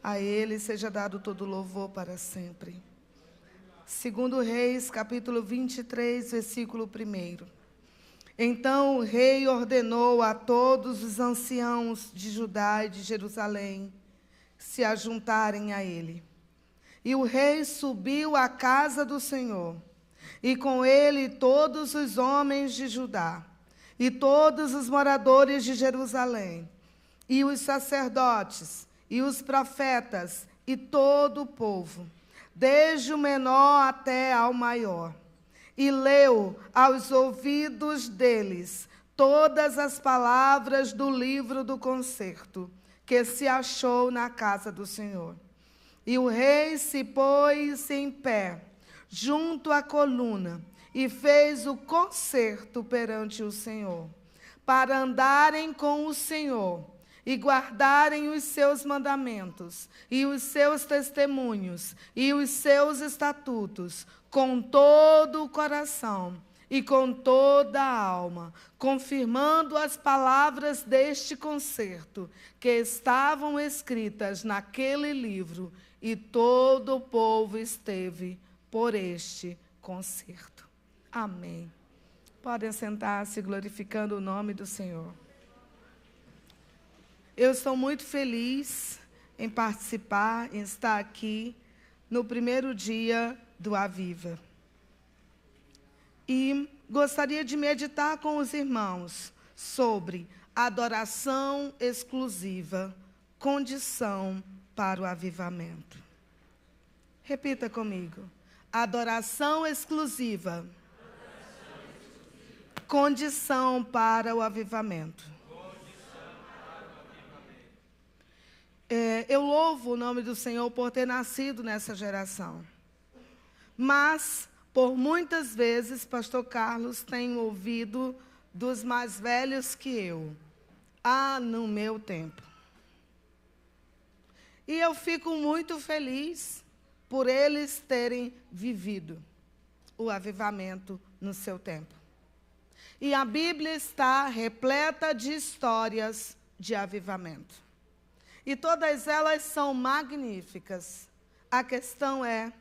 A ele seja dado todo louvor para sempre. Segundo Reis, capítulo 23, versículo 1. Então o rei ordenou a todos os anciãos de Judá e de Jerusalém se ajuntarem a ele. E o rei subiu à casa do Senhor, e com ele todos os homens de Judá, e todos os moradores de Jerusalém, e os sacerdotes, e os profetas, e todo o povo, desde o menor até ao maior. E leu aos ouvidos deles todas as palavras do livro do concerto, que se achou na casa do Senhor. E o rei se pôs em pé, junto à coluna, e fez o concerto perante o Senhor, para andarem com o Senhor, e guardarem os seus mandamentos, e os seus testemunhos, e os seus estatutos, com todo o coração e com toda a alma, confirmando as palavras deste concerto, que estavam escritas naquele livro, e todo o povo esteve por este concerto. Amém. Podem sentar-se glorificando o nome do Senhor. Eu estou muito feliz em participar, em estar aqui no primeiro dia do Aviva. E gostaria de meditar com os irmãos sobre adoração exclusiva, condição para o avivamento. Repita comigo. Adoração exclusiva, condição para o avivamento. Eu louvo o nome do Senhor por ter nascido nessa geração. Mas, por muitas vezes, pastor Carlos tem ouvido dos mais velhos que eu. No meu tempo. E eu fico muito feliz por eles terem vivido o avivamento no seu tempo. E a Bíblia está repleta de histórias de avivamento. E todas elas são magníficas. A questão é,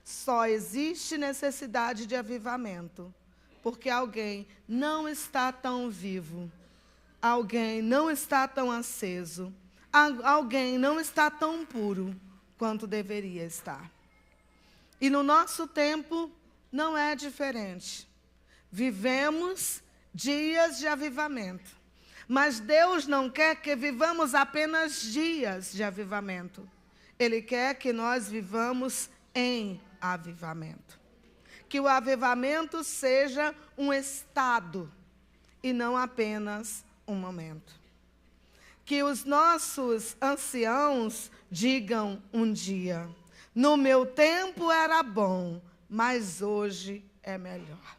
só existe necessidade de avivamento porque alguém não está tão vivo, alguém não está tão aceso, alguém não está tão puro quanto deveria estar. E no nosso tempo não é diferente. Vivemos dias de avivamento. Mas Deus não quer que vivamos apenas dias de avivamento. Ele quer que nós vivamos em avivamento. Que o avivamento seja um estado e não apenas um momento. Que os nossos anciãos digam um dia: no meu tempo era bom, mas hoje é melhor.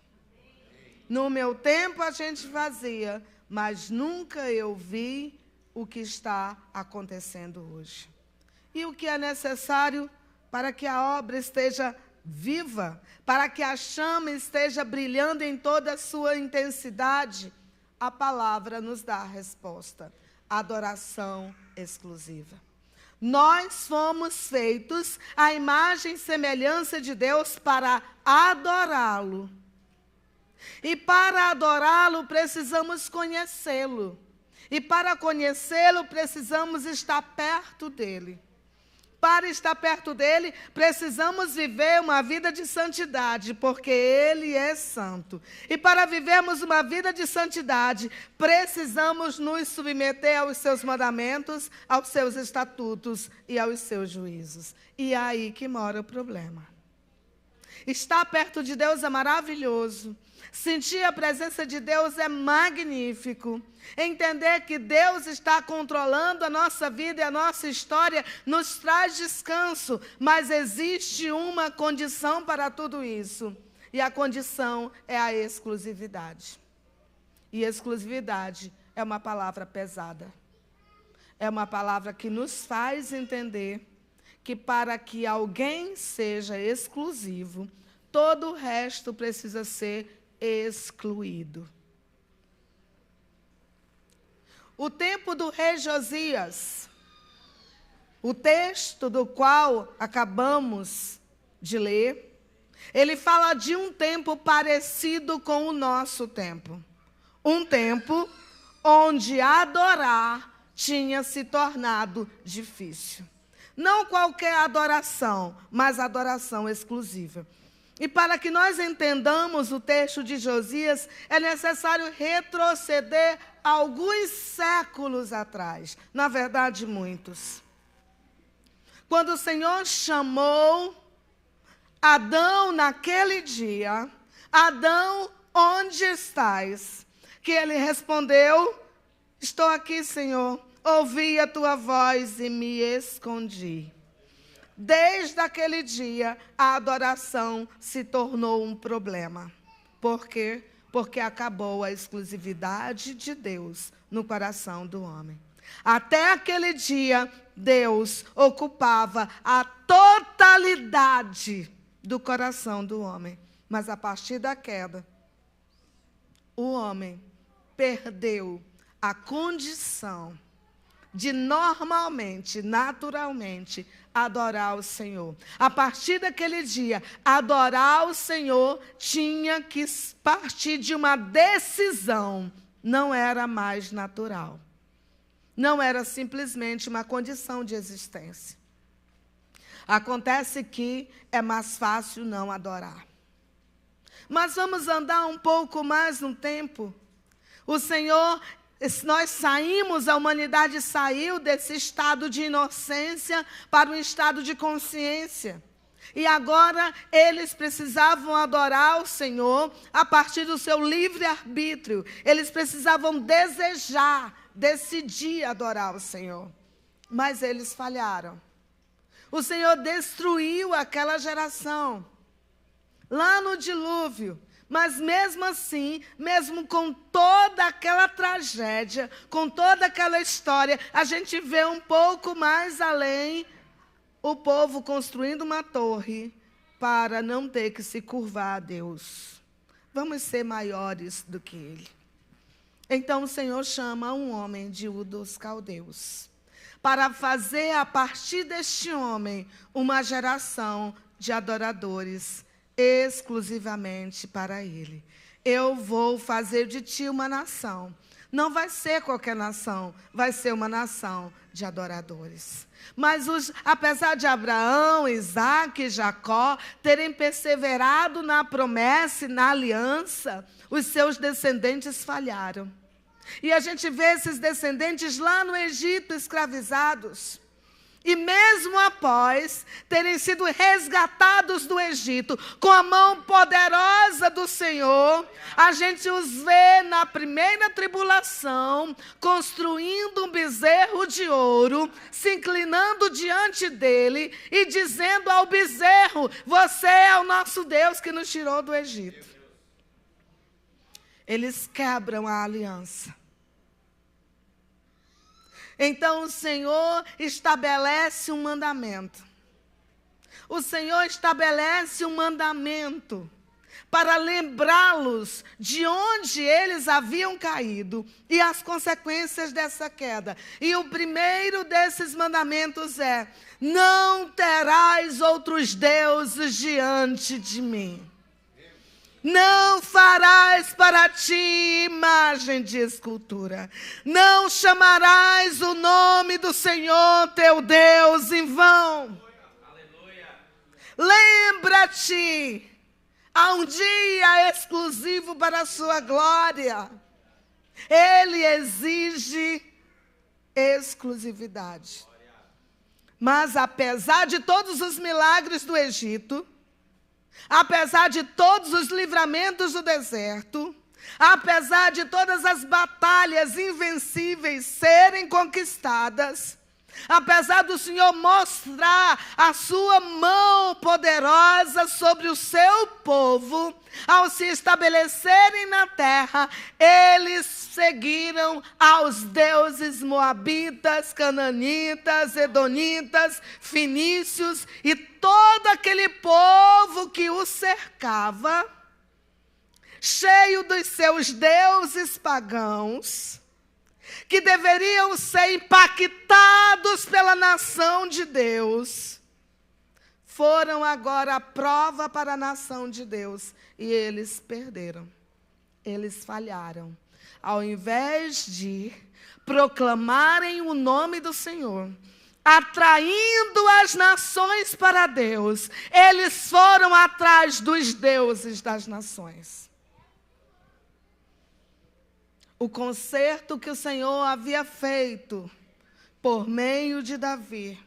No meu tempo a gente fazia, mas nunca eu vi o que está acontecendo hoje. E o que é necessário para que a obra esteja viva, para que a chama esteja brilhando em toda a sua intensidade? A palavra nos dá a resposta: adoração exclusiva. Nós fomos feitos à imagem e semelhança de Deus para adorá-lo. E para adorá-lo, precisamos conhecê-lo. E para conhecê-lo, precisamos estar perto dele. Para estar perto dele, precisamos viver uma vida de santidade, porque ele é santo. E para vivermos uma vida de santidade, precisamos nos submeter aos seus mandamentos, aos seus estatutos e aos seus juízos. E é aí que mora o problema. Estar perto de Deus é maravilhoso. Sentir a presença de Deus é magnífico. Entender que Deus está controlando a nossa vida e a nossa história nos traz descanso. Mas existe uma condição para tudo isso. E a condição é a exclusividade. E exclusividade é uma palavra pesada. É uma palavra que nos faz entender que para que alguém seja exclusivo, todo o resto precisa ser excluído. O tempo do rei Josias O texto do qual acabamos de ler, ele fala de um tempo parecido com o nosso tempo. Um tempo onde adorar tinha se tornado difícil. Não qualquer adoração, mas adoração exclusiva. E para que nós entendamos o texto de Josias, é necessário retroceder alguns séculos atrás. Na verdade, muitos. Quando o Senhor chamou Adão naquele dia, Adão, onde estás? Que ele respondeu, estou aqui, Senhor. Ouvi a tua voz e me escondi. Desde aquele dia, a adoração se tornou um problema. Por quê? Porque acabou a exclusividade de Deus no coração do homem. Até aquele dia, Deus ocupava a totalidade do coração do homem. Mas a partir da queda, o homem perdeu a condição de normalmente, naturalmente, adorar o Senhor. A partir daquele dia, adorar o Senhor tinha que partir de uma decisão. Não era mais natural. Não era simplesmente uma condição de existência. Acontece que é mais fácil não adorar. Mas vamos andar um pouco mais no tempo. O Senhor, nós saímos, a humanidade saiu desse estado de inocência para um estado de consciência. E agora eles precisavam adorar o Senhor a partir do seu livre-arbítrio. Eles precisavam desejar, decidir adorar o Senhor. Mas eles falharam. O Senhor destruiu aquela geração lá no dilúvio. Mas mesmo assim, mesmo com toda aquela tragédia, com toda aquela história, a gente vê um pouco mais além o povo construindo uma torre para não ter que se curvar a Deus. Vamos ser maiores do que ele. Então o Senhor chama um homem de Ur dos Caldeus para fazer a partir deste homem uma geração de adoradores exclusivamente para ele. Eu vou fazer de ti uma nação. Não vai ser qualquer nação, vai ser uma nação de adoradores. Mas apesar de Abraão, Isaque e Jacó terem perseverado na promessa e na aliança, os seus descendentes falharam. E a gente vê esses descendentes lá no Egito escravizados. E mesmo após terem sido resgatados do Egito, com a mão poderosa do Senhor, a gente os vê na primeira tribulação, construindo um bezerro de ouro, se inclinando diante dele e dizendo ao bezerro, você é o nosso Deus que nos tirou do Egito. Eles quebram a aliança. Então o Senhor estabelece um mandamento. O Senhor estabelece um mandamento para lembrá-los de onde eles haviam caído e as consequências dessa queda. E o primeiro desses mandamentos é: não terás outros deuses diante de mim. Não farás para ti imagem de escultura. Não chamarás o nome do Senhor teu Deus em vão. Lembra-te, há um dia exclusivo para a sua glória. Ele exige exclusividade. Mas apesar de todos os milagres do Egito, apesar de todos os livramentos do deserto, apesar de todas as batalhas invencíveis serem conquistadas, apesar do Senhor mostrar a sua mão poderosa sobre o seu povo, ao se estabelecerem na terra, eles seguiram aos deuses moabitas, cananitas, edonitas, fenícios e todo aquele povo que o cercava, cheio dos seus deuses pagãos. que deveriam ser impactados pela nação de Deus, foram agora a prova para a nação de Deus. E eles perderam. Eles falharam. Ao invés de proclamarem o nome do Senhor, atraindo as nações para Deus, eles foram atrás dos deuses das nações. O concerto que o Senhor havia feito por meio de Davi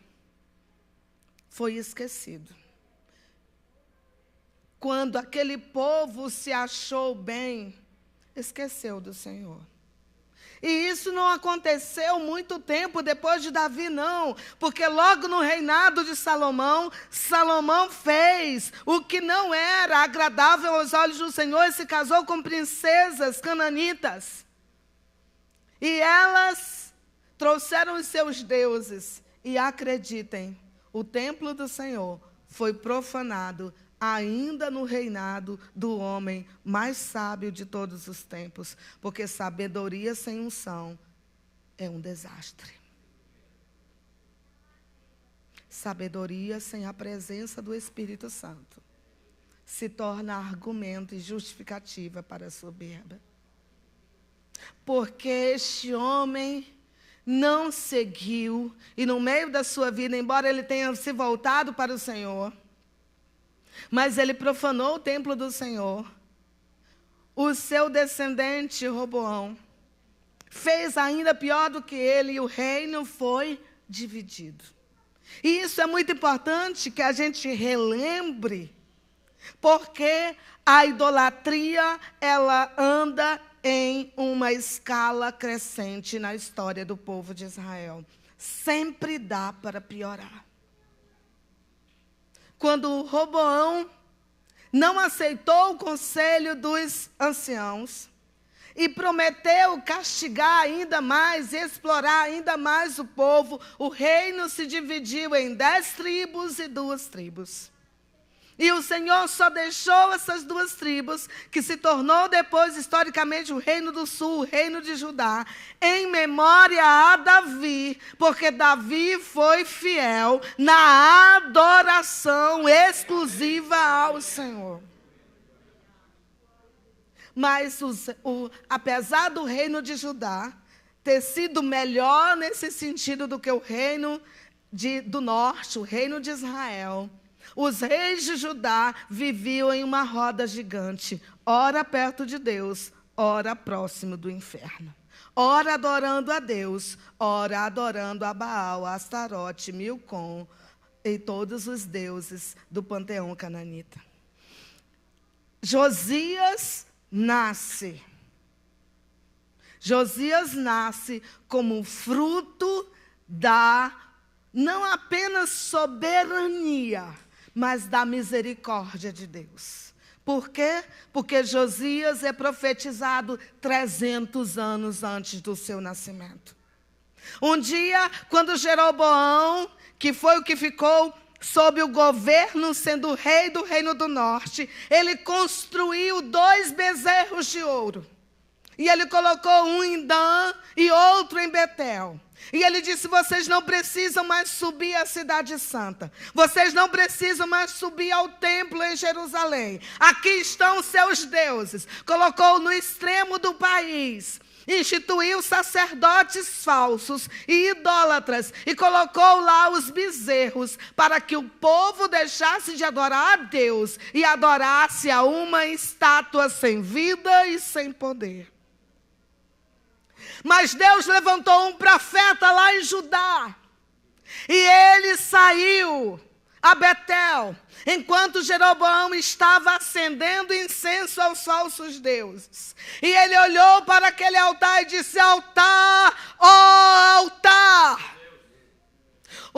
foi esquecido. Quando aquele povo se achou bem, esqueceu do Senhor. E isso não aconteceu muito tempo depois de Davi, não. Porque logo no reinado de Salomão, Salomão fez o que não era agradável aos olhos do Senhor e se casou com princesas cananitas. E elas trouxeram os seus deuses. E acreditem, o templo do Senhor foi profanado ainda no reinado do homem mais sábio de todos os tempos. Porque sabedoria sem unção é um desastre. Sabedoria sem a presença do Espírito Santo se torna argumento e justificativa para a soberba. Porque este homem não seguiu, e no meio da sua vida, embora ele tenha se voltado para o Senhor, mas ele profanou o templo do Senhor. O seu descendente, Roboão, fez ainda pior do que ele, e o reino foi dividido. E isso é muito importante que a gente relembre, porque a idolatria, ela anda em uma escala crescente na história do povo de Israel. Sempre dá para piorar. Quando Roboão não aceitou o conselho dos anciãos e prometeu castigar ainda mais, explorar ainda mais o povo, o reino se dividiu em 10 tribos e 2 tribos. E o Senhor só deixou essas 2 tribos, que se tornou depois, historicamente, o reino do sul, o reino de Judá, em memória a Davi, porque Davi foi fiel na adoração exclusiva ao Senhor. Mas, apesar do reino de Judá ter sido melhor nesse sentido do que o reino do norte, o reino de Israel, os reis de Judá viviam em uma roda gigante, ora perto de Deus, ora próximo do inferno. Ora adorando a Deus, ora adorando a Baal, a Astarote, Milcom e todos os deuses do panteão cananita. Josias nasce. Josias nasce como fruto da, não apenas soberania, mas da misericórdia de Deus. Por quê? Porque Josias é profetizado 300 anos antes do seu nascimento. Um dia, quando Jeroboão, que foi o que ficou sob o governo, sendo rei do reino do norte, ele construiu 2 bezerros de ouro. E ele colocou um em Dan e outro em Betel. E ele disse: vocês não precisam mais subir à cidade santa. Vocês não precisam mais subir ao templo em Jerusalém. Aqui estão seus deuses. Colocou no extremo do país. Instituiu sacerdotes falsos e idólatras. E colocou lá os bezerros para que o povo deixasse de adorar a Deus e adorasse a uma estátua sem vida e sem poder. Mas Deus levantou um profeta lá em Judá. E ele saiu a Betel, enquanto Jeroboão estava acendendo incenso aos falsos deuses. E ele olhou para aquele altar e disse: altar, ó altar!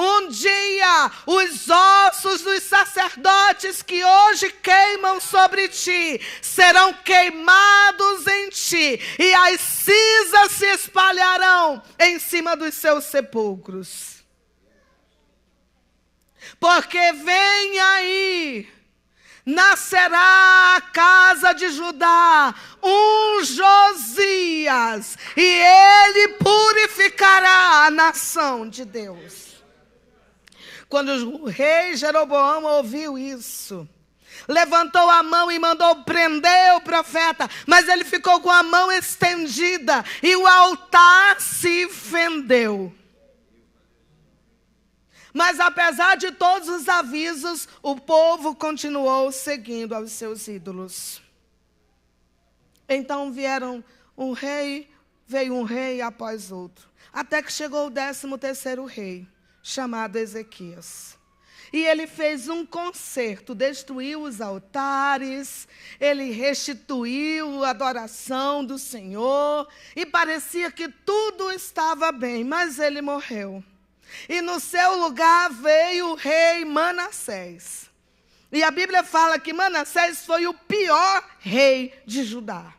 Um dia, os ossos dos sacerdotes que hoje queimam sobre ti, serão queimados em ti, e as cinzas se espalharão em cima dos seus sepulcros. Porque vem aí, nascerá a casa de Judá um Josias, e ele purificará a nação de Deus. Quando o rei Jeroboão ouviu isso, levantou a mão e mandou prender o profeta, mas ele ficou com a mão estendida e o altar se fendeu. Mas apesar de todos os avisos, o povo continuou seguindo aos seus ídolos. Então veio um rei após outro, até que chegou o 13º rei, chamado Ezequias. E ele fez um concerto, destruiu os altares, ele restituiu a adoração do Senhor, e parecia que tudo estava bem, mas ele morreu. E no seu lugar veio o rei Manassés. E a Bíblia fala que Manassés foi o pior rei de Judá,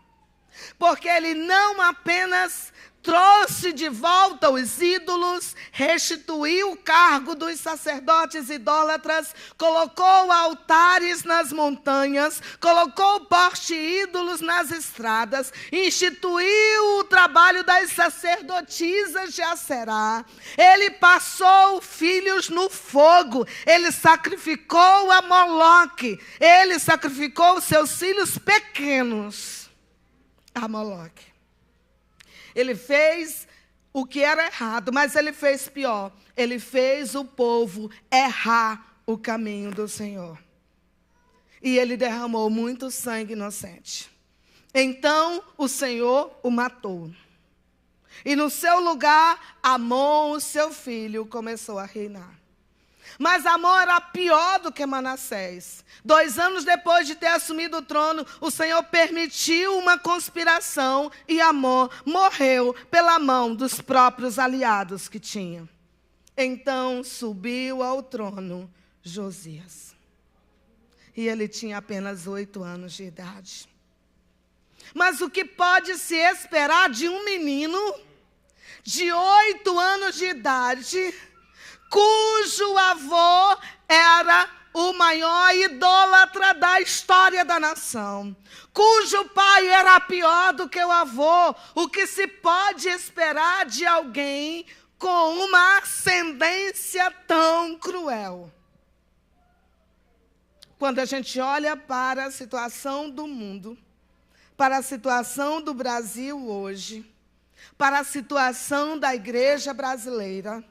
porque ele não apenas trouxe de volta os ídolos, restituiu o cargo dos sacerdotes idólatras, colocou altares nas montanhas, colocou porte-ídolos nas estradas, instituiu o trabalho das sacerdotisas de Aserá. Ele passou filhos no fogo, ele sacrificou a Moloque, ele sacrificou seus filhos pequenos a Moloque. Ele fez o que era errado, mas ele fez pior. Ele fez o povo errar o caminho do Senhor. E ele derramou muito sangue inocente. Então o Senhor o matou. E no seu lugar, Amon, o seu filho, começou a reinar. Mas Amon era pior do que Manassés. 2 anos depois de ter assumido o trono, o Senhor permitiu uma conspiração e Amon morreu pela mão dos próprios aliados que tinha. Então subiu ao trono Josias. E ele tinha apenas 8 anos de idade. Mas o que pode se esperar de um menino de 8 anos de idade, cujo avô era o maior idólatra da história da nação, cujo pai era pior do que o avô? O que se pode esperar de alguém com uma ascendência tão cruel? Quando a gente olha para a situação do mundo, para a situação do Brasil hoje, para a situação da igreja brasileira,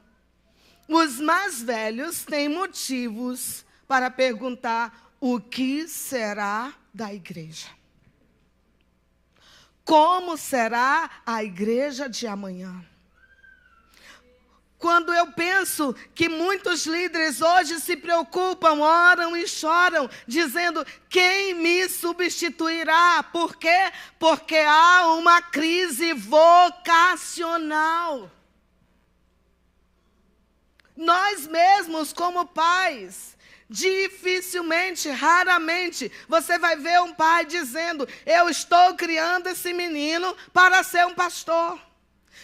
os mais velhos têm motivos para perguntar: o que será da igreja? Como será a igreja de amanhã? Quando eu penso que muitos líderes hoje se preocupam, oram e choram, dizendo: quem me substituirá? Por quê? Porque há uma crise vocacional. Nós mesmos, como pais, dificilmente, raramente, você vai ver um pai dizendo: eu estou criando esse menino para ser um pastor.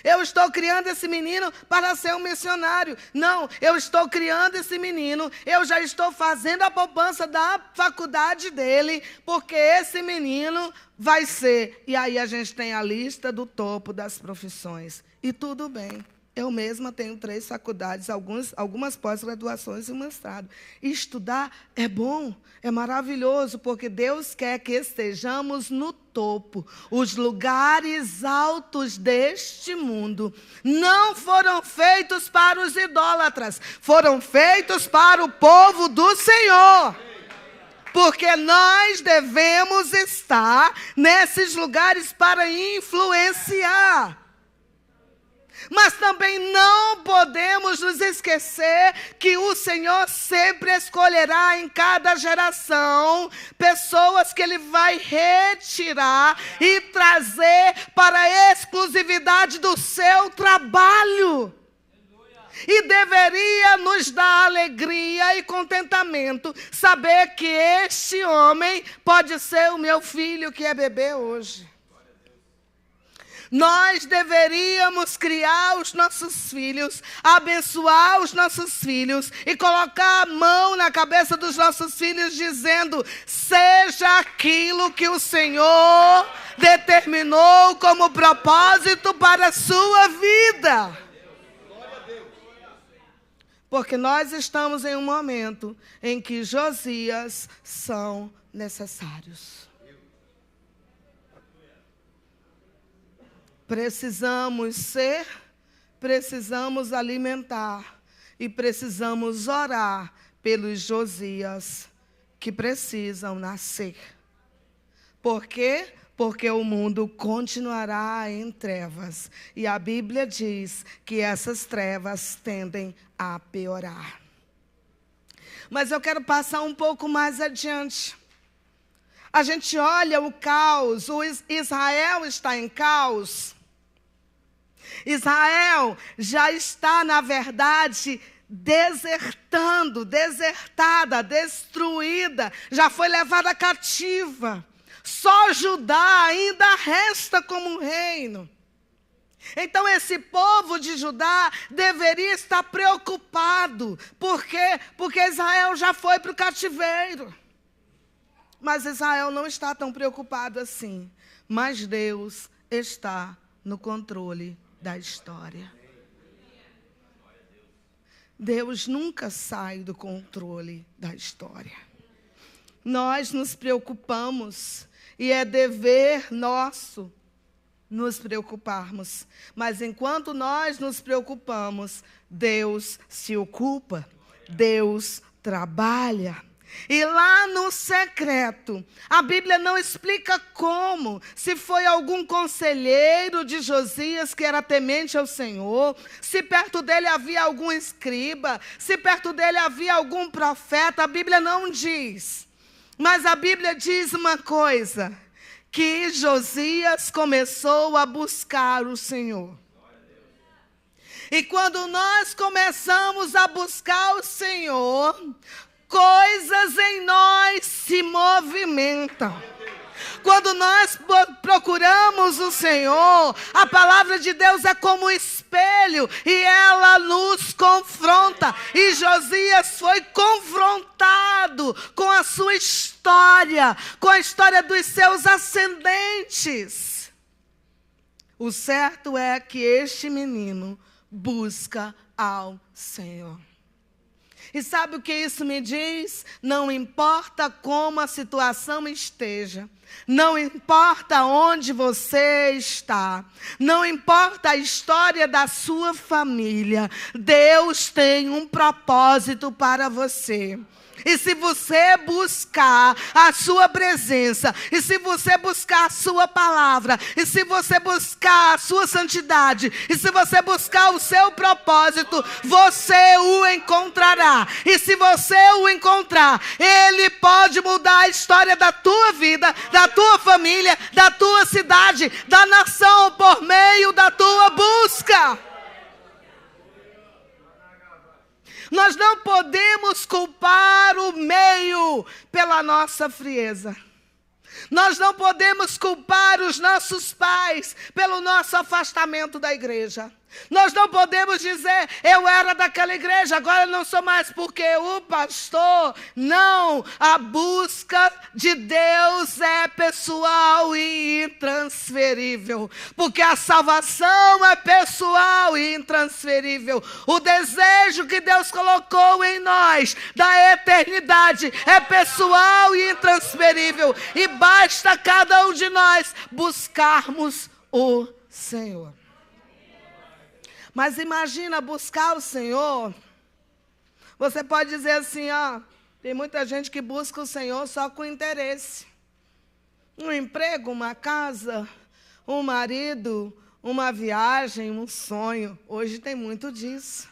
Eu estou criando esse menino para ser um missionário. Não, eu estou criando esse menino, eu já estou fazendo a poupança da faculdade dele, porque esse menino vai ser. E aí a gente tem a lista do topo das profissões. E tudo bem. Eu mesma tenho 3 faculdades, algumas pós-graduações e um mestrado. E estudar é bom, é maravilhoso, porque Deus quer que estejamos no topo. Os lugares altos deste mundo não foram feitos para os idólatras, foram feitos para o povo do Senhor. Porque nós devemos estar nesses lugares para influenciar. Mas também não podemos nos esquecer que o Senhor sempre escolherá em cada geração pessoas que Ele vai retirar e trazer para a exclusividade do seu trabalho. E deveria nos dar alegria e contentamento saber que este homem pode ser o meu filho que é bebê hoje. Nós deveríamos criar os nossos filhos, abençoar os nossos filhos e colocar a mão na cabeça dos nossos filhos dizendo: seja aquilo que o Senhor determinou como propósito para a sua vida. Porque nós estamos em um momento em que Josias são necessários. Precisamos ser, precisamos alimentar e precisamos orar pelos Josias que precisam nascer. Por quê? Porque o mundo continuará em trevas. E a Bíblia diz que essas trevas tendem a piorar. Mas eu quero passar um pouco mais adiante. A gente olha o caos, o Israel está em caos. Israel já está, na verdade, desertada, destruída, já foi levada cativa. Só Judá ainda resta como um reino. Então esse povo de Judá deveria estar preocupado. Por quê? Porque Israel já foi para o cativeiro. Mas Israel não está tão preocupado assim. Mas Deus está no controle da história. Deus nunca sai do controle da história. Nós nos preocupamos e é dever nosso nos preocuparmos. Mas enquanto nós nos preocupamos, Deus se ocupa, Deus trabalha. E lá no secreto, a Bíblia não explica como, se foi algum conselheiro de Josias que era temente ao Senhor, se perto dele havia algum escriba, se perto dele havia algum profeta, a Bíblia não diz. Mas a Bíblia diz uma coisa, que Josias começou a buscar o Senhor. E quando nós começamos a buscar o Senhor, coisas em nós se movimentam. Quando nós procuramos o Senhor, a palavra de Deus é como um espelho e ela nos confronta. E Josias foi confrontado com a sua história, com a história dos seus ascendentes. O certo é que este menino busca ao Senhor. E sabe o que isso me diz? Não importa como a situação esteja, não importa onde você está, não importa a história da sua família, Deus tem um propósito para você. E se você buscar a sua presença, e se você buscar a sua palavra, e se você buscar a sua santidade, e se você buscar o seu propósito, você o encontrará. E se você o encontrar, Ele pode mudar a história da tua vida, da tua família, da tua cidade, da nação, por meio da tua busca. Nós não podemos culpar o meio pela nossa frieza. Nós não podemos culpar os nossos pais pelo nosso afastamento da igreja. Nós não podemos dizer, eu era daquela igreja, agora não sou mais, porque o pastor. Não, a busca de Deus é pessoal e intransferível. Porque a salvação é pessoal e intransferível. O desejo que Deus colocou em nós, da eternidade, é pessoal e intransferível. E basta cada um de nós buscarmos o Senhor. Mas imagina buscar o Senhor. Você pode dizer assim, tem muita gente que busca o Senhor só com interesse. Um emprego, uma casa, um marido, uma viagem, um sonho. Hoje tem muito disso.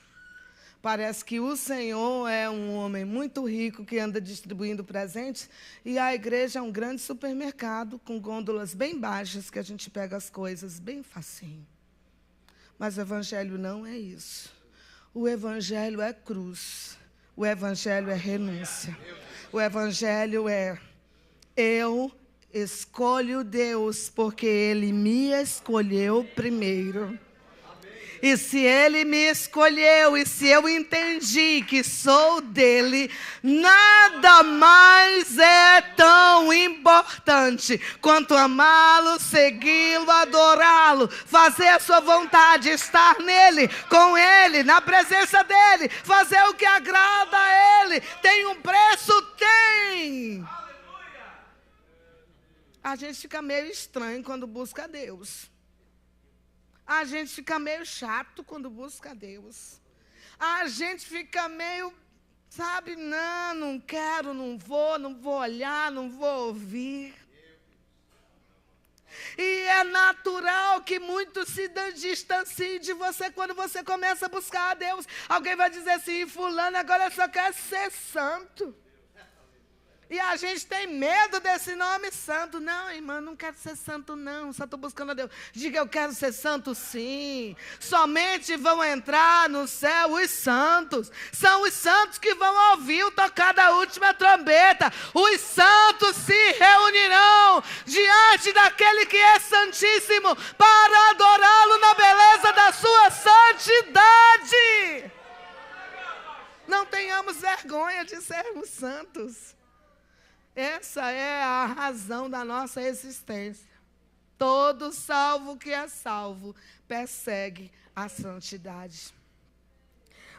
Parece que o Senhor é um homem muito rico que anda distribuindo presentes e a igreja é um grande supermercado com gôndolas bem baixas que a gente pega as coisas bem facinho. Mas o evangelho não é isso. O evangelho é cruz. O evangelho é renúncia. O evangelho é eu escolho Deus porque Ele me escolheu primeiro. E se Ele me escolheu, e se eu entendi que sou dele, nada mais é tão importante quanto amá-lo, segui-lo, adorá-lo, fazer a sua vontade, estar nele, com ele, na presença dele, fazer o que agrada a ele. Tem um preço? Tem! A gente fica meio estranho quando busca Deus. A gente fica meio chato quando busca Deus. A gente fica meio, sabe, não quero, não vou olhar, não vou ouvir. E é natural que muitos se distanciem de você quando você começa a buscar a Deus. Alguém vai dizer assim, fulano agora só quer ser santo. E a gente tem medo desse nome santo. Não, irmã, não quero ser santo não, só estou buscando a Deus. Diga, eu quero ser santo sim. Somente vão entrar no céu os santos. São os santos que vão ouvir o tocar da última trombeta. Os santos se reunirão diante daquele que é santíssimo para adorá-lo na beleza da sua santidade. Não tenhamos vergonha de sermos santos. Essa é a razão da nossa existência. Todo salvo que é salvo persegue a santidade.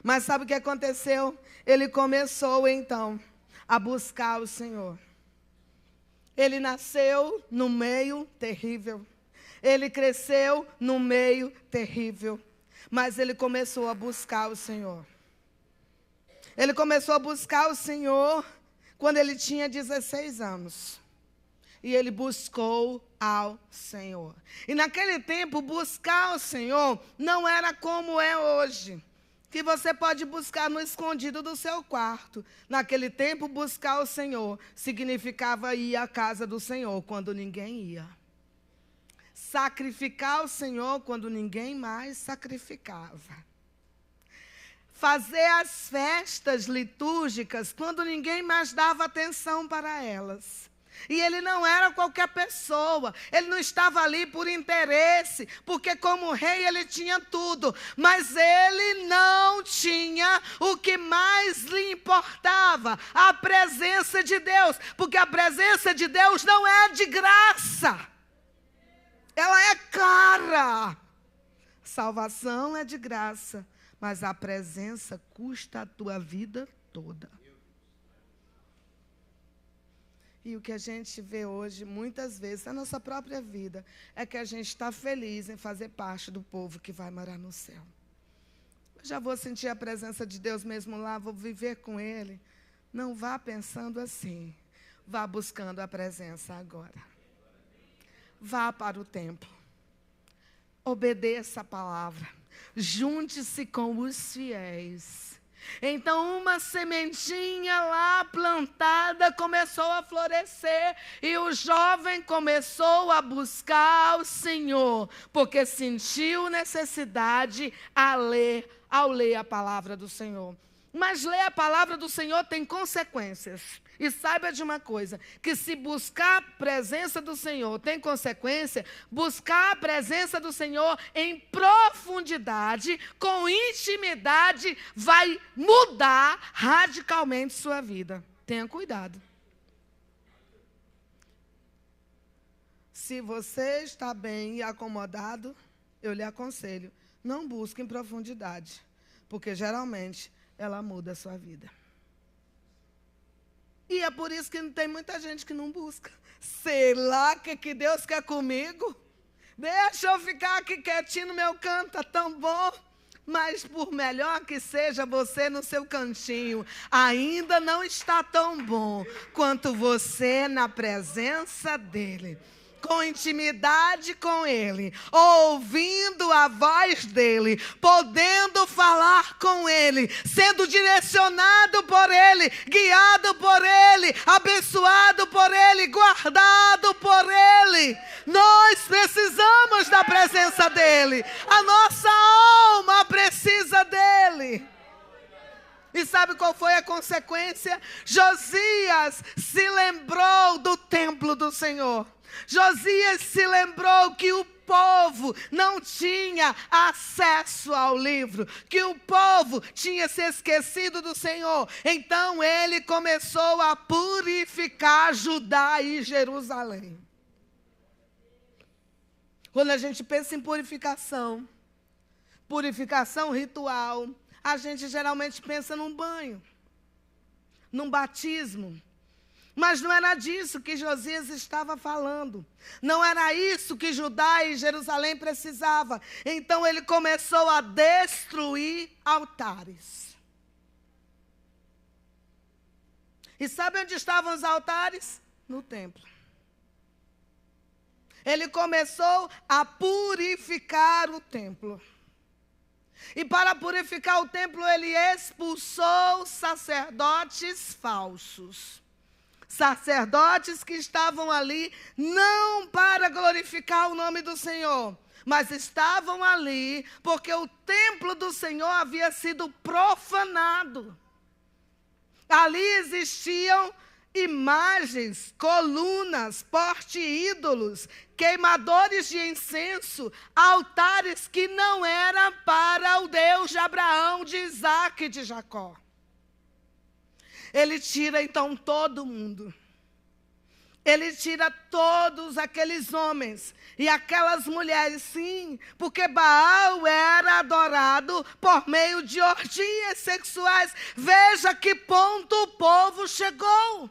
Mas sabe o que aconteceu? Ele começou então a buscar o Senhor. Ele nasceu no meio terrível. Ele cresceu no meio terrível. Mas ele começou a buscar o Senhor. Ele começou a buscar o Senhor quando ele tinha 16 anos. E ele buscou ao Senhor. E naquele tempo, buscar ao Senhor não era como é hoje, que você pode buscar no escondido do seu quarto. Naquele tempo, buscar o Senhor significava ir à casa do Senhor quando ninguém ia. Sacrificar ao Senhor quando ninguém mais sacrificava. Fazer as festas litúrgicas quando ninguém mais dava atenção para elas. E ele não era qualquer pessoa, ele não estava ali por interesse, porque como rei ele tinha tudo, mas ele não tinha o que mais lhe importava, a presença de Deus, porque a presença de Deus não é de graça, ela é cara. Salvação é de graça, mas a presença custa a tua vida toda. E o que a gente vê hoje, muitas vezes, na nossa própria vida, é que a gente está feliz em fazer parte do povo que vai morar no céu. Eu já vou sentir a presença de Deus mesmo lá, vou viver com Ele. Não vá pensando assim. Vá buscando a presença agora. Vá para o templo. Obedeça a palavra. Junte-se com os fiéis. Então uma sementinha lá plantada começou a florescer e o jovem começou a buscar o Senhor, porque sentiu necessidade ao ler a palavra do Senhor. Mas ler a palavra do Senhor tem consequências. E saiba de uma coisa, que se buscar a presença do Senhor tem consequência, buscar a presença do Senhor em profundidade, com intimidade, vai mudar radicalmente sua vida. Tenha cuidado. Se você está bem e acomodado, eu lhe aconselho, não busque em profundidade, porque geralmente ela muda a sua vida. E é por isso que tem muita gente que não busca. Sei lá o que Deus quer comigo. Deixa eu ficar aqui quietinho no meu canto, tá tão bom. Mas por melhor que seja você no seu cantinho, ainda não está tão bom quanto você na presença dEle. Com intimidade com Ele, ouvindo a voz dEle, podendo falar com Ele, sendo direcionado por Ele, guiado por Ele, abençoado por Ele, guardado por Ele. Nós precisamos da presença dEle, a nossa alma precisa dEle. E sabe qual foi a consequência? Josias se lembrou do templo do Senhor. Josias se lembrou que o povo não tinha acesso ao livro, que o povo tinha se esquecido do Senhor. Então ele começou a purificar Judá e Jerusalém. Quando a gente pensa em purificação ritual, a gente geralmente pensa num banho, num batismo. Mas não era disso que Josias estava falando. Não era isso que Judá e Jerusalém precisavam. Então ele começou a destruir altares. E sabe onde estavam os altares? No templo. Ele começou a purificar o templo. E para purificar o templo, ele expulsou sacerdotes falsos. Sacerdotes que estavam ali não para glorificar o nome do Senhor, mas estavam ali porque o templo do Senhor havia sido profanado. Ali existiam imagens, colunas, porte-ídolos, queimadores de incenso, altares que não eram para o Deus de Abraão, de Isaque e de Jacó. Ele tira então todo mundo. Ele tira todos aqueles homens e aquelas mulheres, sim, porque Baal era adorado por meio de orgias sexuais. Veja que ponto o povo chegou.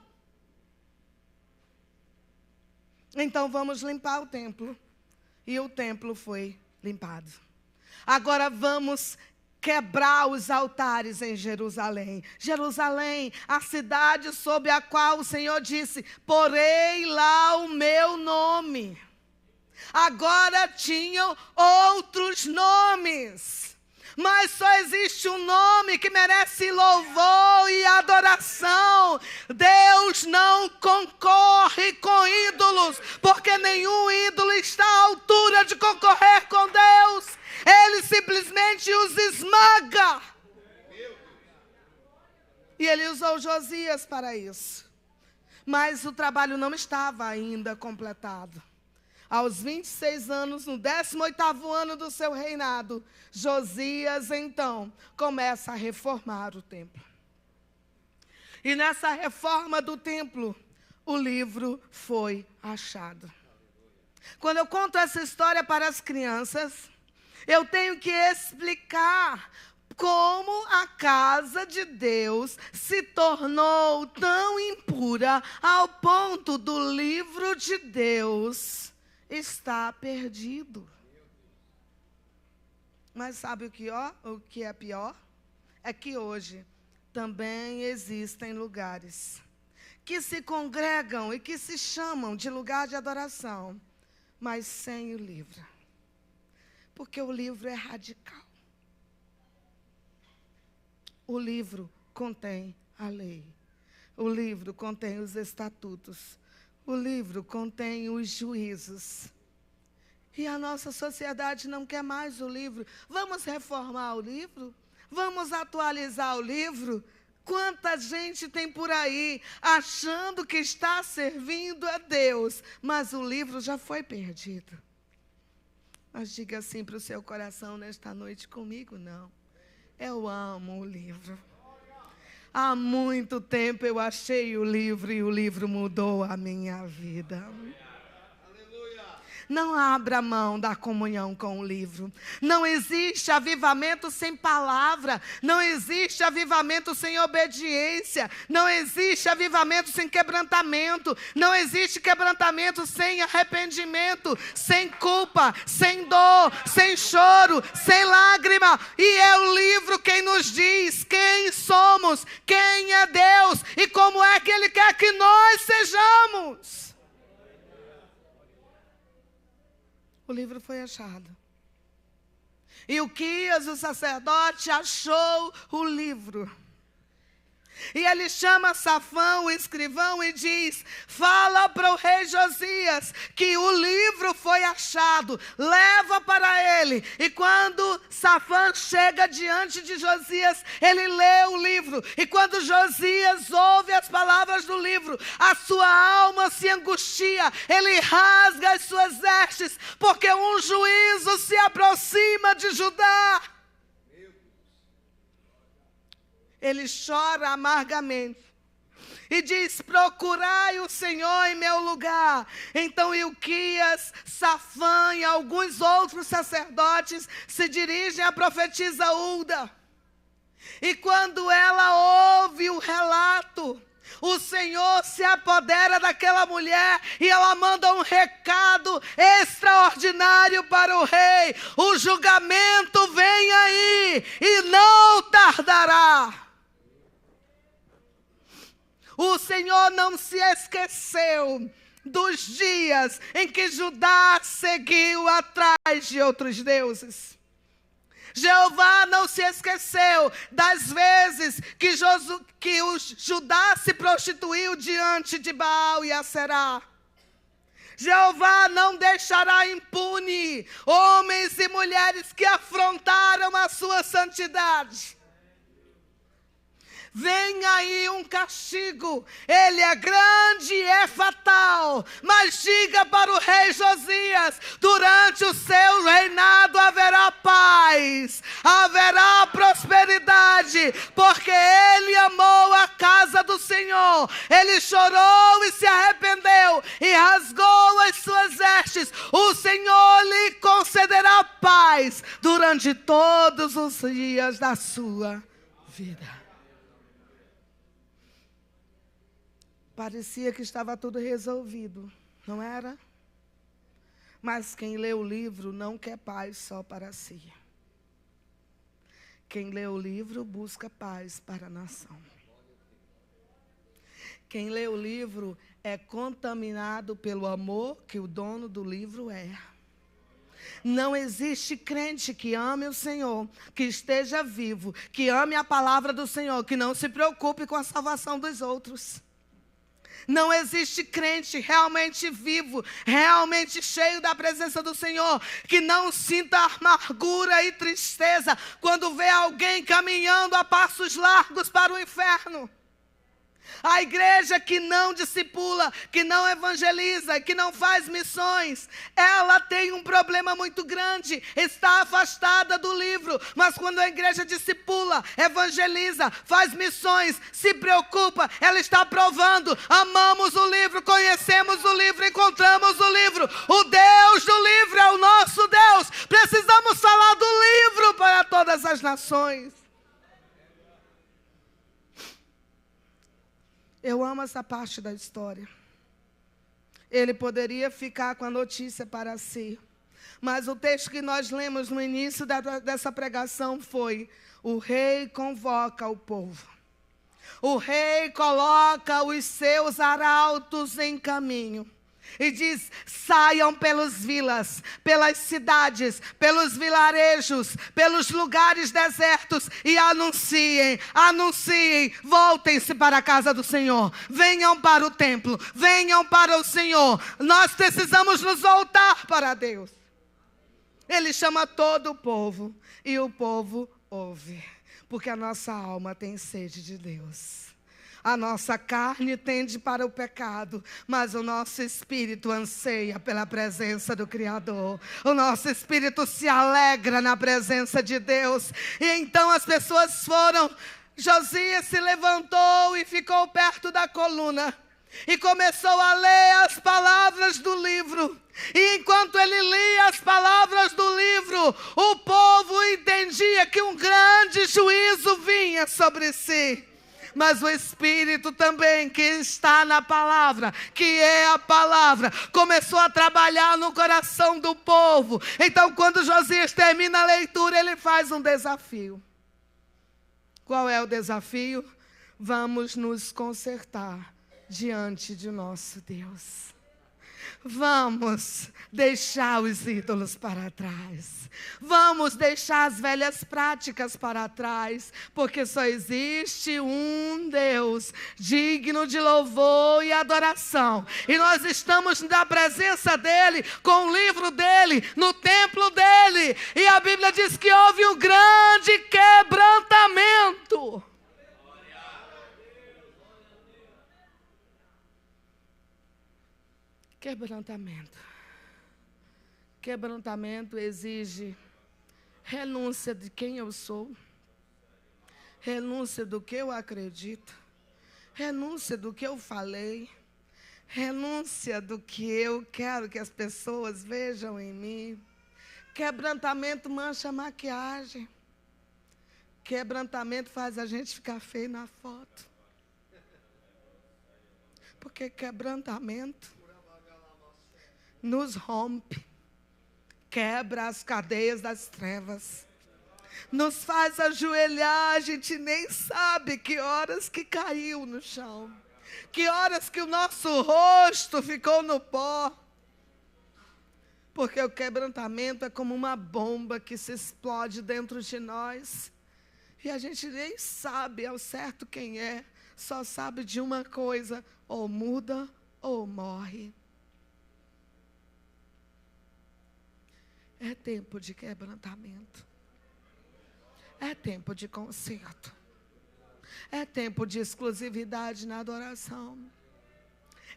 Então vamos limpar o templo. E o templo foi limpado. Agora vamos quebrar os altares em Jerusalém. Jerusalém, a cidade sobre a qual o Senhor disse: porei lá o meu nome. Agora tinham outros nomes. Mas só existe um nome que merece louvor e adoração. Deus não concorre com ídolos, porque nenhum ídolo está à altura de concorrer com Deus. Ele simplesmente os esmaga. E ele usou Josias para isso. Mas o trabalho não estava ainda completado. Aos 26 anos, no 18º ano do seu reinado, Josias, então, começa a reformar o templo. E nessa reforma do templo, o livro foi achado. Quando eu conto essa história para as crianças, eu tenho que explicar como a casa de Deus se tornou tão impura ao ponto do livro de Deus está perdido. Mas sabe o que é pior? É que hoje também existem lugares que se congregam e que se chamam de lugar de adoração, mas sem o livro. Porque o livro é radical. O livro contém a lei. O livro contém os estatutos. O livro contém os juízos. E a nossa sociedade não quer mais o livro. Vamos reformar o livro? Vamos atualizar o livro? Quanta gente tem por aí achando que está servindo a Deus, mas o livro já foi perdido. Mas diga assim para o seu coração nesta noite: comigo não. Eu amo o livro. Há muito tempo eu achei o livro e o livro mudou a minha vida. Não abra mão da comunhão com o livro. Não existe avivamento sem palavra. Não existe avivamento sem obediência. Não existe avivamento sem quebrantamento. Não existe quebrantamento sem arrependimento, sem culpa, sem dor, sem choro, sem lágrima. E é o livro quem nos diz quem somos, quem é Deus e como é que Ele quer que nós sejamos. O livro foi achado. E Uquias, o sacerdote, achou o livro. E ele chama Safã, o escrivão, e diz: fala para o rei Josias que o livro foi achado, leva para ele. E quando Safã chega diante de Josias, ele lê o livro. E quando Josias ouve as palavras do livro, a sua alma se angustia, ele rasga as suas vestes, porque um juízo se aproxima de Judá. Ele chora amargamente e diz: procurai o Senhor em meu lugar. Então Ilquias, Safã e alguns outros sacerdotes se dirigem à profetisa Hulda. E quando ela ouve o relato, o Senhor se apodera daquela mulher e ela manda um recado extraordinário para o rei: o julgamento vem aí e não tardará. O Senhor não se esqueceu dos dias em que Judá seguiu atrás de outros deuses. Jeová não se esqueceu das vezes que o Judá se prostituiu diante de Baal e Aserá. Jeová não deixará impune homens e mulheres que afrontaram a sua santidade. Vem aí um castigo, ele é grande e é fatal, mas diga para o rei Josias: durante o seu reinado haverá paz, haverá prosperidade, porque ele amou a casa do Senhor, ele chorou e se arrependeu e rasgou as suas vestes. O Senhor lhe concederá paz durante todos os dias da sua vida. Parecia que estava tudo resolvido, não era? Mas quem lê o livro não quer paz só para si. Quem lê o livro busca paz para a nação. Quem lê o livro é contaminado pelo amor que o dono do livro é. Não existe crente que ame o Senhor, que esteja vivo, que ame a palavra do Senhor, que não se preocupe com a salvação dos outros. Não existe crente realmente vivo, realmente cheio da presença do Senhor, que não sinta amargura e tristeza quando vê alguém caminhando a passos largos para o inferno. A igreja que não discipula, que não evangeliza, que não faz missões, ela tem um problema muito grande, está afastada do livro. Mas quando a igreja discipula, evangeliza, faz missões, se preocupa, ela está provando: amamos o livro, conhecemos o livro, encontramos o livro. O Deus do livro é o nosso Deus. Precisamos falar do livro para todas as nações. Eu amo essa parte da história. Ele poderia ficar com a notícia para si. Mas o texto que nós lemos no início dessa pregação foi: o rei convoca o povo. O rei coloca os seus arautos em caminho. E diz: saiam pelas vilas, pelas cidades, pelos vilarejos, pelos lugares desertos e anunciem, voltem-se para a casa do Senhor, venham para o templo, venham para o Senhor. Nós precisamos nos voltar para Deus. Ele chama todo o povo e o povo ouve, porque a nossa alma tem sede de Deus. A nossa carne tende para o pecado, mas o nosso espírito anseia pela presença do Criador. O nosso espírito se alegra na presença de Deus. E então as pessoas foram. Josias se levantou e ficou perto da coluna e começou a ler as palavras do livro. E enquanto ele lia as palavras do livro, o povo entendia que um grande juízo vinha sobre si. Mas o Espírito também, que está na palavra, que é a palavra, começou a trabalhar no coração do povo. Então, quando Josias termina a leitura, ele faz um desafio. Qual é o desafio? Vamos nos consertar diante de nosso Deus. Vamos deixar os ídolos para trás. Vamos deixar as velhas práticas para trás, porque só existe um Deus digno de louvor e adoração. E nós estamos na presença dele, com o livro dele, no templo dele. E a Bíblia diz que houve um grande quebrantamento. Quebrantamento. Quebrantamento exige renúncia de quem eu sou, renúncia do que eu acredito, renúncia do que eu falei, renúncia do que eu quero que as pessoas vejam em mim. Quebrantamento mancha a maquiagem. Quebrantamento faz a gente ficar feio na foto. Porque quebrantamento nos rompe, quebra as cadeias das trevas, nos faz ajoelhar, a gente nem sabe que horas que caiu no chão, que horas que o nosso rosto ficou no pó, porque o quebrantamento é como uma bomba que se explode dentro de nós, e a gente nem sabe ao certo quem é, só sabe de uma coisa: ou muda ou morre. É tempo de quebrantamento. É tempo de conserto. É tempo de exclusividade na adoração.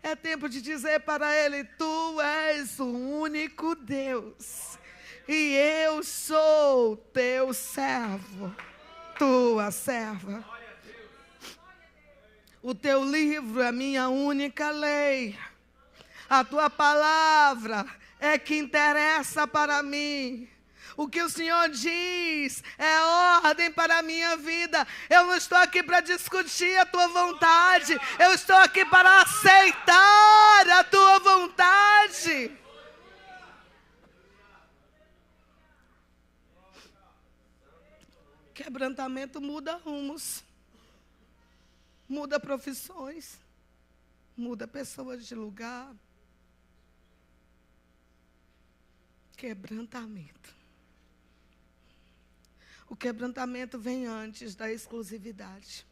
É tempo de dizer para ele: tu és o único Deus. E eu sou teu servo, tua serva. O teu livro é a minha única lei. A tua palavra é que interessa para mim. O que o Senhor diz é ordem para a minha vida. Eu não estou aqui para discutir a tua vontade. Eu estou aqui para aceitar a tua vontade. Quebrantamento muda rumos, muda profissões, muda pessoas de lugar. Quebrantamento. O quebrantamento vem antes da exclusividade.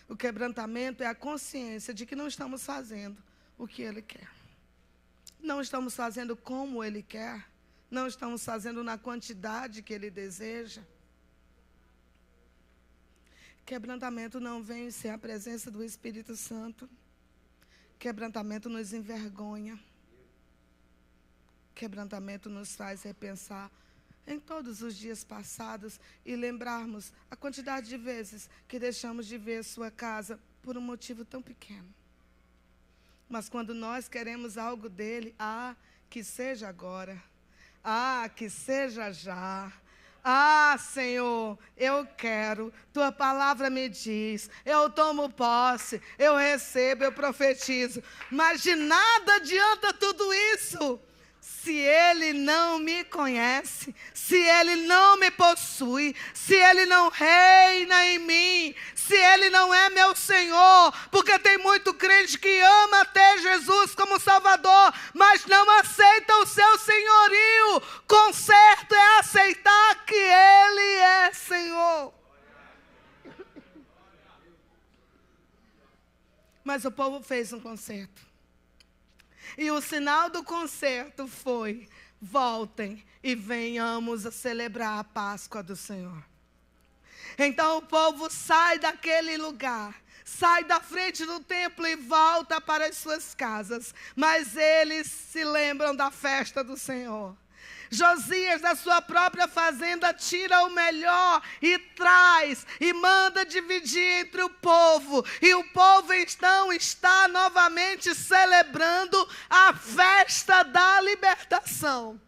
O quebrantamento é a consciência de que não estamos fazendo o que Ele quer. Não estamos fazendo como Ele quer. Não estamos fazendo na quantidade que Ele deseja. Quebrantamento não vem sem a presença do Espírito Santo. Quebrantamento nos envergonha. Quebrantamento nos faz repensar em todos os dias passados e lembrarmos a quantidade de vezes que deixamos de ver sua casa por um motivo tão pequeno. Mas quando nós queremos algo dele, que seja agora, que seja já. Senhor, eu quero, tua palavra me diz, eu tomo posse, eu recebo, eu profetizo. Mas de nada adianta tudo isso se Ele não me conhece, se Ele não me possui, se Ele não reina em mim, se Ele não é meu Senhor. Porque tem muito crente que ama ter Jesus como Salvador, mas não aceita o seu senhorio. Conserto é aceitar que Ele é Senhor. Mas o povo fez um conserto. E o sinal do concerto foi: voltem e venhamos a celebrar a Páscoa do Senhor. Então o povo sai daquele lugar, sai da frente do templo e volta para as suas casas. Mas eles se lembram da festa do Senhor. Josias, da sua própria fazenda, tira o melhor e traz e manda dividir entre o povo. E o povo então está novamente celebrando a festa da libertação.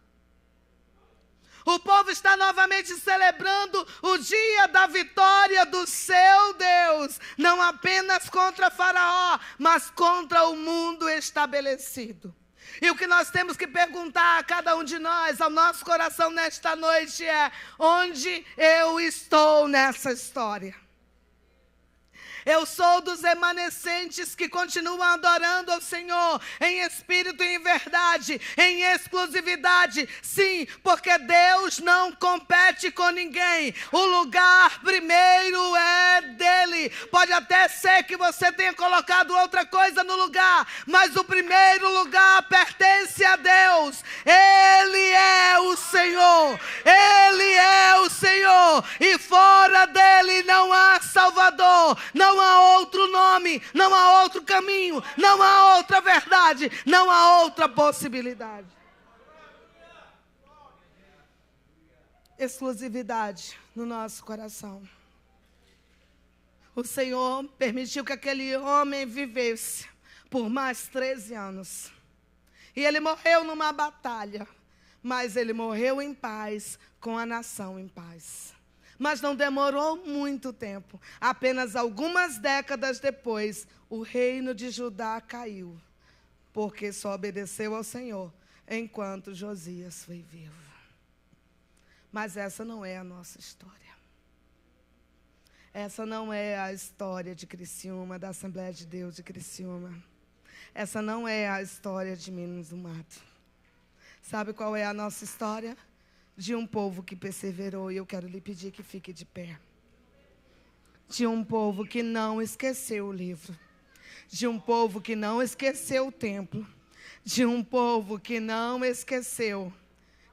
O povo está novamente celebrando o dia da vitória do seu Deus, não apenas contra Faraó, mas contra o mundo estabelecido. E o que nós temos que perguntar a cada um de nós, ao nosso coração nesta noite é: onde eu estou nessa história? Eu sou dos remanescentes que continuam adorando ao Senhor em espírito e em verdade, em exclusividade. Sim, porque Deus não compete com ninguém. O lugar primeiro é dele. Pode até ser que você tenha colocado outra coisa no lugar, mas o primeiro lugar pertence a Deus. Ele é o Senhor. Ele é o Senhor. E fora dele não há Salvador. Não há outro nome, não há outro caminho, não há outra verdade, não há outra possibilidade. Exclusividade no nosso coração. O Senhor permitiu que aquele homem vivesse por mais 13 anos. E ele morreu numa batalha, mas ele morreu em paz, com a nação em paz. Mas não demorou muito tempo. Apenas algumas décadas depois, o reino de Judá caiu, porque só obedeceu ao Senhor enquanto Josias foi vivo. Mas essa não é a nossa história. Essa não é a história de Criciúma, da Assembleia de Deus de Criciúma. Essa não é a história de Minas do Mato. Sabe qual é a nossa história? De um povo que perseverou, e eu quero lhe pedir que fique de pé. De um povo que não esqueceu o livro. De um povo que não esqueceu o templo. De um povo que não esqueceu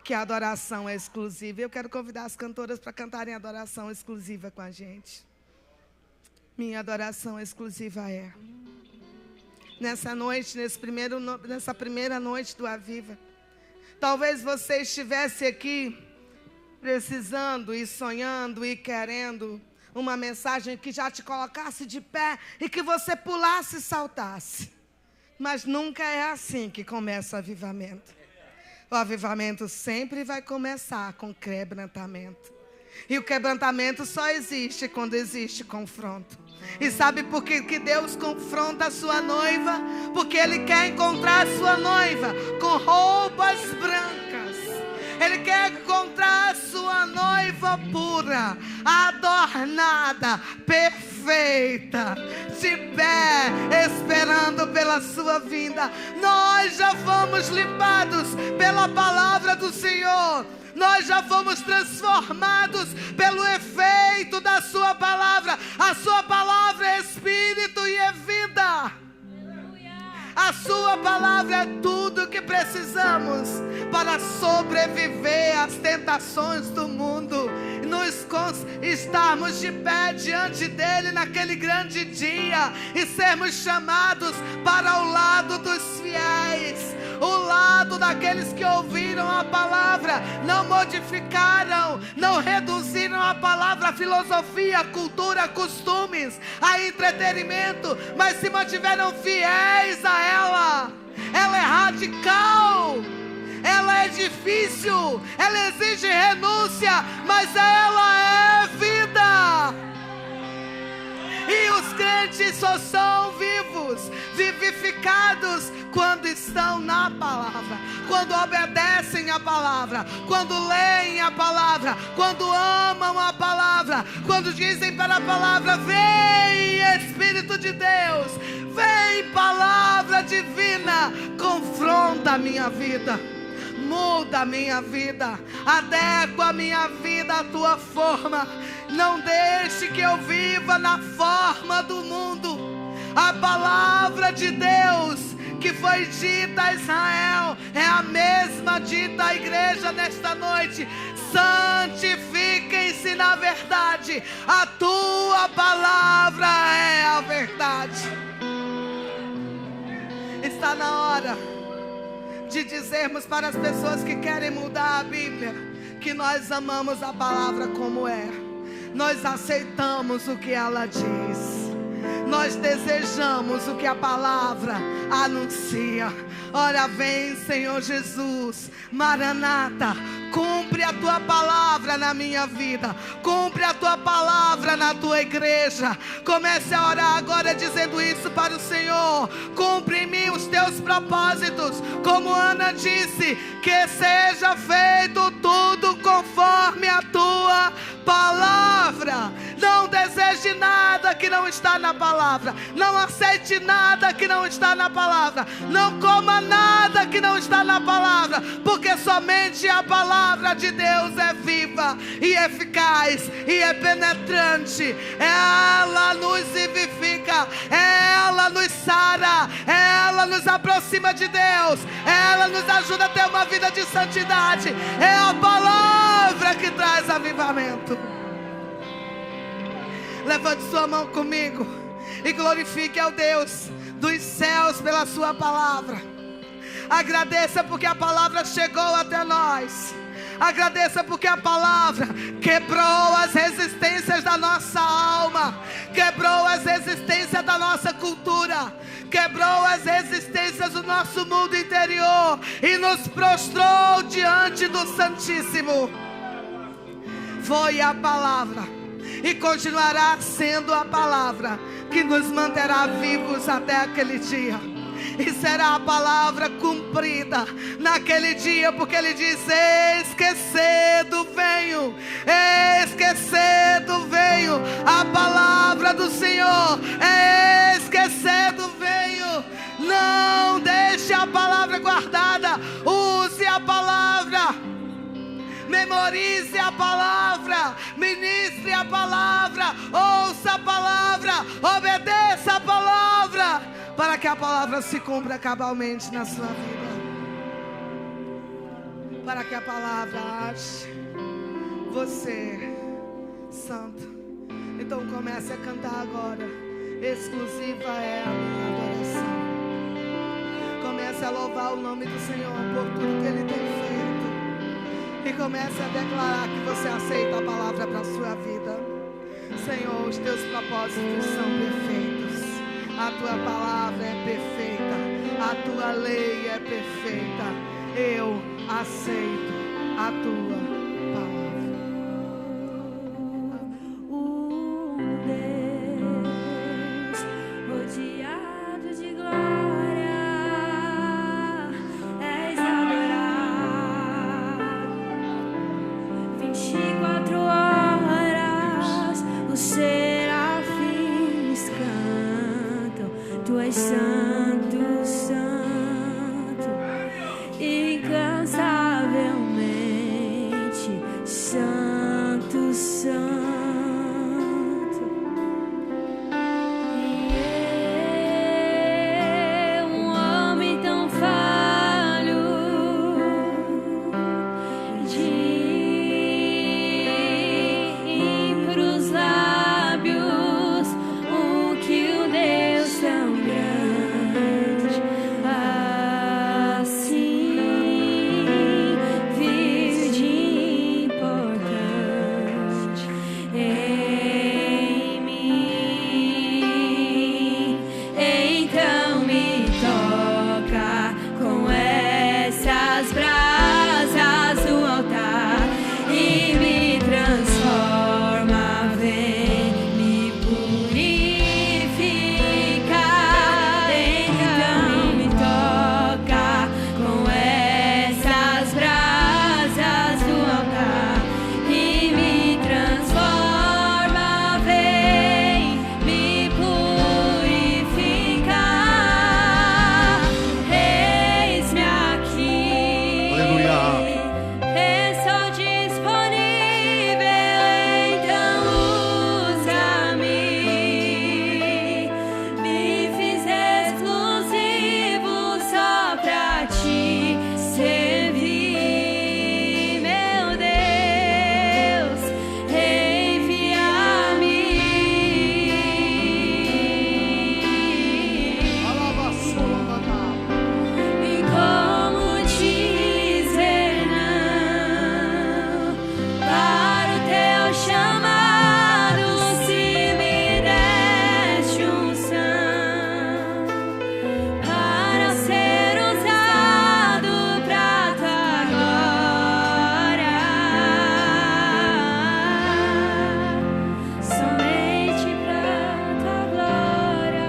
que a adoração é exclusiva. Eu quero convidar as cantoras para cantarem adoração exclusiva com a gente. Minha adoração exclusiva é. Nessa noite, nessa primeira noite do Aviva, talvez você estivesse aqui precisando e sonhando e querendo uma mensagem que já te colocasse de pé e que você pulasse e saltasse. Mas nunca é assim que começa o avivamento. O avivamento sempre vai começar com quebrantamento. E o quebrantamento só existe quando existe confronto. E sabe por que Deus confronta a sua noiva? Porque Ele quer encontrar a sua noiva com roupas brancas. Ele quer encontrar a sua noiva pura, adornada, perfeita, de pé, esperando pela sua vinda. Nós já fomos limpados pela palavra do Senhor. Nós já fomos transformados pelo efeito da sua palavra. A sua palavra é espírito e é vida. A sua palavra é tudo o que precisamos para sobreviver às tentações do mundo. Estarmos de pé diante dele naquele grande dia e sermos chamados para o lado dos fiéis, o lado daqueles que ouviram a palavra, não modificaram, não reduziram a palavra a filosofia, a cultura, a costumes, a entretenimento, mas se mantiveram fiéis a ela. Ela é radical, ela é difícil, ela exige renúncia, mas ela é vida. E os crentes só são vivos, vivificados quando estão na palavra, quando obedecem a palavra, quando leem a palavra, quando amam a palavra, quando dizem para a palavra: vem Espírito de Deus, vem palavra divina, confronta a minha vida, muda a minha vida, adequa a minha vida à tua forma. Não deixe que eu viva na forma do mundo. A palavra de Deus que foi dita a Israel é a mesma dita à igreja nesta noite. Santifiquem-se na verdade. A tua palavra é a verdade. Está na hora de dizermos para as pessoas que querem mudar a Bíblia que nós amamos a palavra como é. Nós aceitamos o que ela diz. Nós desejamos o que a palavra anuncia. Ora, vem, Senhor Jesus. Maranata, cumpre a tua palavra na minha vida. Cumpre a tua palavra na tua igreja. Comece a orar agora dizendo isso para o Senhor. Cumpre em mim os teus propósitos. Como Ana disse, que seja feito tudo conforme a tua palavra. Não deseje nada que não está na palavra. Não aceite nada que não está na palavra. Não coma nada que não está na palavra, porque somente a palavra de Deus é viva e eficaz e é penetrante. Ela nos vivifica, ela nos sara, ela nos aproxima de Deus, ela nos ajuda a ter uma vida de santidade. É a palavra que traz avivamento. Levante sua mão comigo e glorifique ao Deus dos céus pela sua palavra. Agradeça porque a palavra chegou até nós. Agradeça porque a palavra quebrou as resistências da nossa alma, quebrou as resistências da nossa cultura, quebrou as resistências do nosso mundo interior e nos prostrou diante do Santíssimo. Foi a palavra e continuará sendo a palavra que nos manterá vivos até aquele dia. E será a palavra cumprida naquele dia, porque ele diz: eis que cedo venho, eis que cedo venho. A palavra do Senhor, eis que cedo venho. Não deixe a palavra guardada, use a palavra, memorize a palavra, ministre a palavra, ouça a palavra, obedeça a palavra, para que a palavra se cumpra cabalmente na sua vida. Para que a palavra ache você santo. Então comece a cantar agora. Exclusiva é a minha adoração. Comece a louvar o nome do Senhor por tudo que Ele tem feito. E comece a declarar que você aceita a palavra para a sua vida. Senhor, os teus propósitos são perfeitos. A tua palavra é perfeita, a tua lei é perfeita. Eu aceito a tua palavra. Deus rodeado de glória, és adorado 24 horas. Os serafins cantam, tu és santo, santo, incansavelmente santo, santo. E eu, um homem tão falho, de ímpios lábios, que o Deus tão grande assim vive de importante em mim. Então me toca com essas brasas do altar e me transforma, vem me purificar. Então me toca com essas brasas do altar e me transforma, vem me purificar. Eis-me aqui, Aleluia. estou disponível, então usa-me. Me fiz exclusivo só pra te servir, meu Deus, envia-me. E como dizer não para o teu chamado, se me deste unção para ser usado pra tua glória, somente pra tua glória.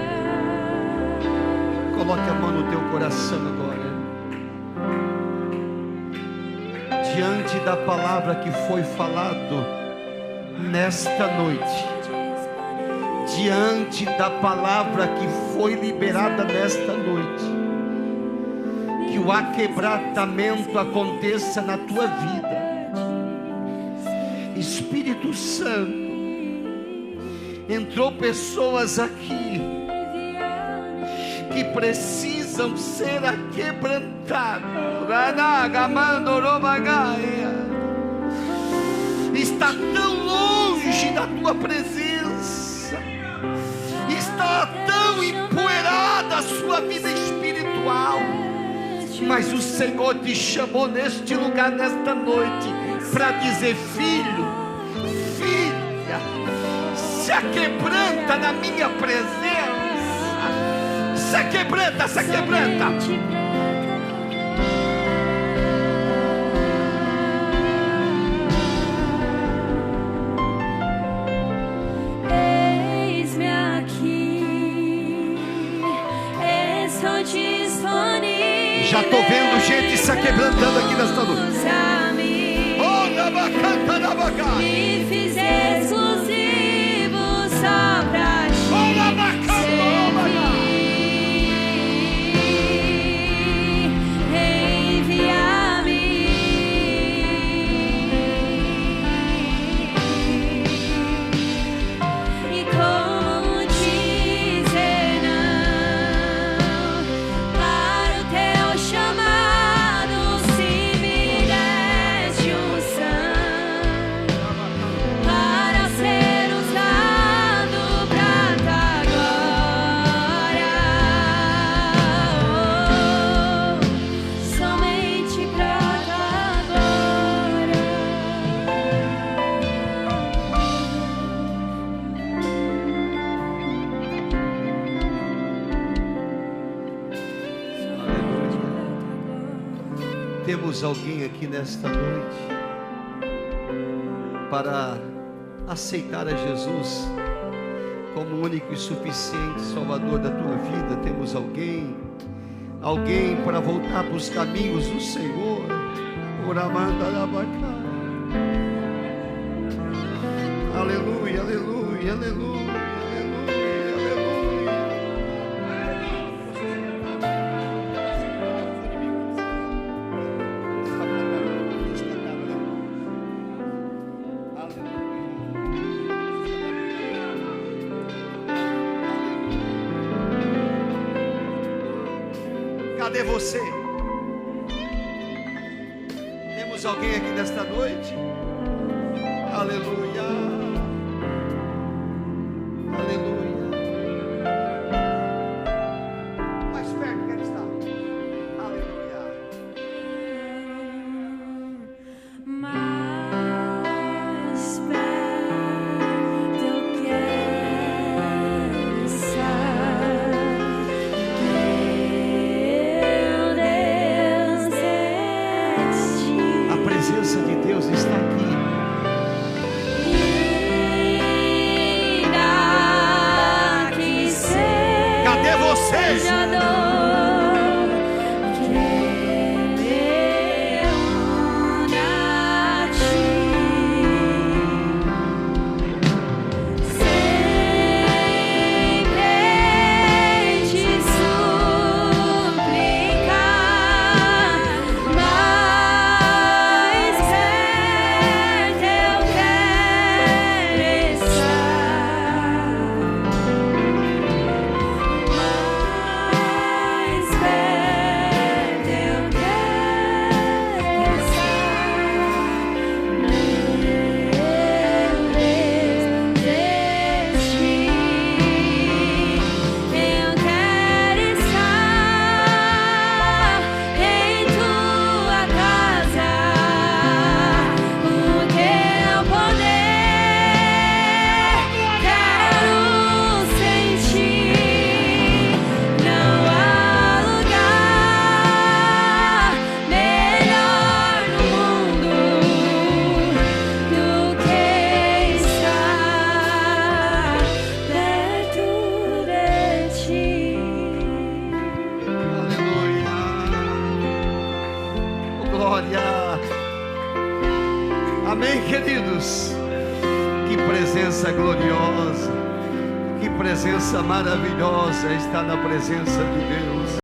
Coloque a mão no teu coração agora. Diante da palavra que foi falado, nesta noite, diante da palavra que foi liberada nesta noite, que o aquebrantamento aconteça na tua vida. Espírito Santo, entrou pessoas aqui que precisam ser aquebrantadas. Está tão longe da tua presença, está tão empoeirada a sua vida espiritual, mas o Senhor te chamou neste lugar, nesta noite, para dizer: filho, filha, se aquebranta na minha presença, se aquebranta, se aquebranta. Eis-me aqui, estou disponível. Já estou vendo gente se quebrantando aqui nesta noite. Me fiz exclusivo só pra ti. Envia-me. E como dizer não para o teu chamado, se me deste unção para ser usado pra tua glória, somente pra tua glória. Temos alguém aqui nesta noite para aceitar a Jesus como o único e suficiente Salvador da tua vida. Temos alguém para voltar para os caminhos do Senhor. Aleluia, aleluia, aleluia. Cadê você? Temos alguém aqui nesta noite? Aleluia, aleluia. Mais perto que ele está. Aleluia. Mais perto eu quero estar. A presença de Deus está aqui. Cadê você? Amém, queridos? Que presença gloriosa, que presença maravilhosa está na presença de Deus.